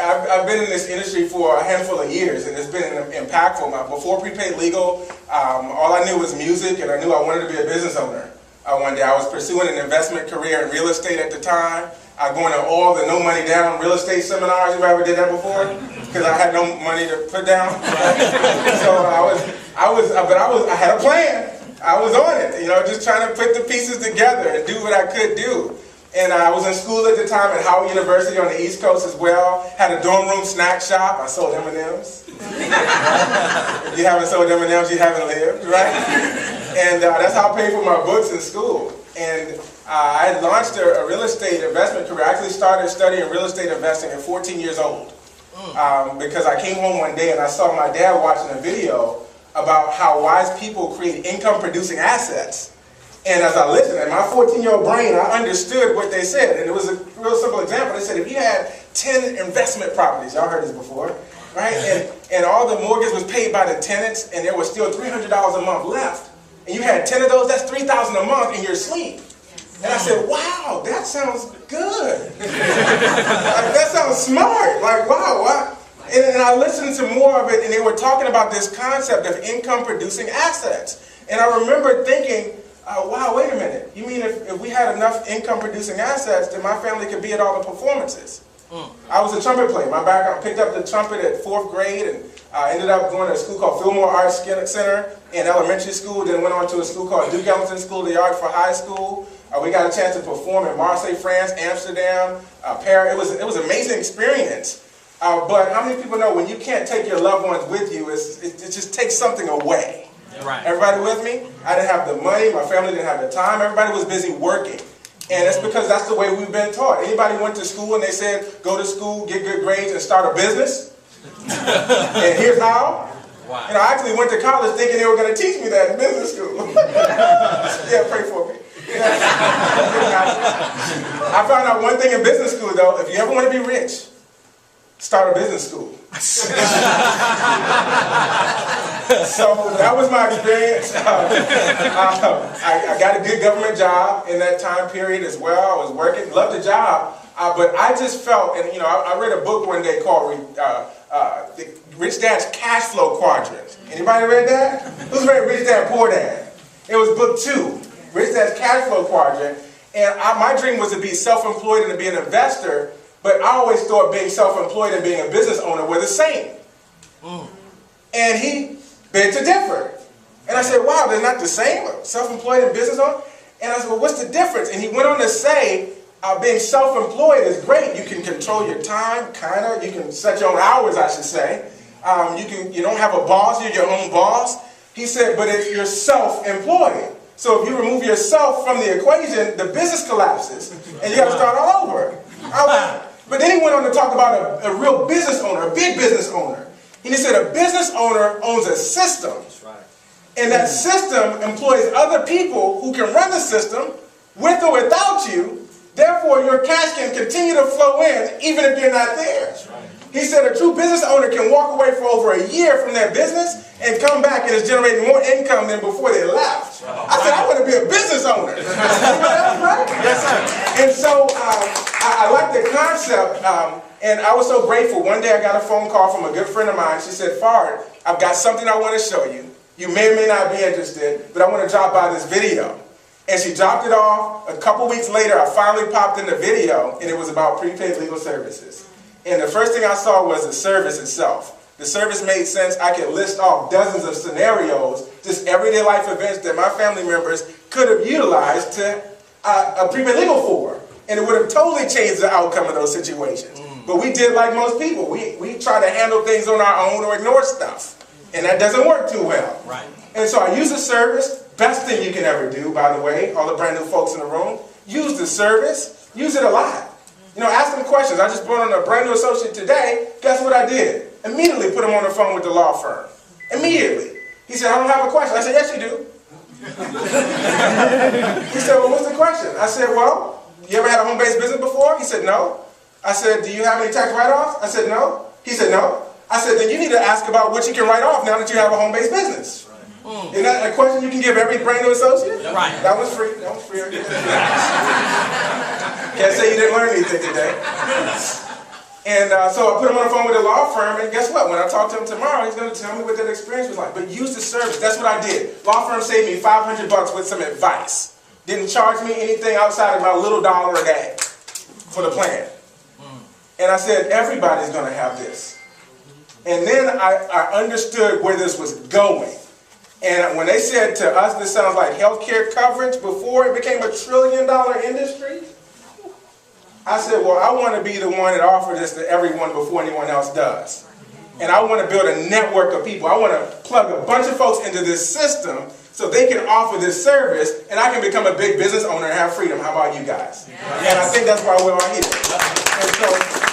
I've been in this industry for a handful of years, and it's been impactful. Before Prepaid Legal, all I knew was music, and I knew I wanted to be a business owner. One day I was pursuing an investment career in real estate at the time. I was going to all the no money down real estate seminars. You ever did that before? Because I had no money to put down. So I had a plan. I was on it, you know, just trying to put the pieces together and do what I could do. And I was in school at the time at Howard University on the East Coast as well. Had a dorm room snack shop. I sold M&Ms. If you haven't sold M&Ms, you haven't lived, right? And that's how I paid for my books in school. And I had launched a real estate investment career. I actually started studying real estate investing at 14 years old. Because I came home one day and I saw my dad watching a video about how wise people create income-producing assets. And as I listened, in my 14-year-old brain, I understood what they said. And it was a real simple example. They said, if you had 10 investment properties, y'all heard this before, right? And all the mortgage was paid by the tenants, and there was still $300 a month left. And you had 10 of those, that's $3,000 a month in your sleep. And I said, wow, that sounds good. Like, that sounds smart. Like, wow, what? And I listened to more of it, and they were talking about this concept of income-producing assets. And I remember thinking, wow, wait a minute. You mean if we had enough income-producing assets, then my family could be at all the performances? I was a trumpet player. My background, picked up the trumpet at 4th grade, and ended up going to a school called Fillmore Arts Center in elementary school, then went on to a school called Duke Ellington School of the Arts for high school. We got a chance to perform in Marseille, France, Amsterdam, Paris. It was an amazing experience. But how many people know when you can't take your loved ones with you, it just takes something away? Right. Everybody with me? I didn't have the money, my family didn't have the time, everybody was busy working. And it's because that's the way we've been taught. Anybody went to school and they said, go to school, get good grades, and start a business? And here's how? Wow. And I actually went to college thinking they were going to teach me that in business school. Yeah, pray for me. I found out one thing in business school, though. If you ever want to be rich, start a business school. So that was my experience. I got a good government job in that time period as well. I was working, loved the job, but I just felt, and you know, I read a book one day called Rich Dad's Cash Flow Quadrant. Anybody read that? Who's read Rich Dad Poor Dad? It was book 2, Rich Dad's Cash Flow Quadrant. And my dream was to be self-employed and to be an investor. But I always thought being self-employed and being a business owner were the same. And he begged to differ. And I said, wow, they're not the same, self-employed and business owner? And I said, well, what's the difference? And he went on to say, being self-employed is great. You can control your time, kind of. You can set your own hours, I should say. You don't have a boss, you're your own boss. He said, but if you're self-employed, so if you remove yourself from the equation, the business collapses. And you got to start all over. But then he went on to talk about a real business owner, a big business owner. And he said a business owner owns a system. And that system employs other people who can run the system with or without you. Therefore, your cash can continue to flow in even if you're not there. He said a true business owner can walk away for over a year from their business and come back and is generating more income than before they left. I said, I want to be a business owner. Right? Yes, sir. And so I like the concept, and I was so grateful. One day I got a phone call from a good friend of mine. She said, Fard, I've got something I want to show you. You may or may not be interested, but I want to drop by this video. And she dropped it off. A couple weeks later, I finally popped in the video, and it was about prepaid legal services. And the first thing I saw was the service itself. The service made sense. I could list off dozens of scenarios, just everyday life events that my family members could have utilized to a prepaid legal for. And it would have totally changed the outcome of those situations. But we did like most people. We try to handle things on our own or ignore stuff. And that doesn't work too well. Right. And so I use the service. Best thing you can ever do, by the way, all the brand new folks in the room. Use the service. Use it a lot. You know, ask them questions. I just brought on a brand new associate today. Guess what I did? Immediately put him on the phone with the law firm. Immediately. He said, I don't have a question. I said, yes, you do. He said, well, what's the question? I said, well, you ever had a home-based business before? He said, no. I said, do you have any tax write-offs? I said, no. He said, no. I said, then you need to ask about what you can write off now that you have a home-based business. Isn't that a question you can give every brand new associate? Right. That was free. That was free. Can't say you didn't learn anything today. And so I put him on the phone with a law firm, and guess what? When I talk to him tomorrow, he's going to tell me what that experience was like. But use the service. That's what I did. Law firm saved me $500 with some advice. Didn't charge me anything outside of my little dollar a day for the plan. And I said, everybody's going to have this. And then I understood where this was going. And when they said to us, this sounds like healthcare coverage before it became $1 trillion industry, I said, well, I want to be the one that offers this to everyone before anyone else does. And I want to build a network of people. I want to plug a bunch of folks into this system so they can offer this service, and I can become a big business owner and have freedom. How about you guys? Yes. And I think that's why we're all here. And so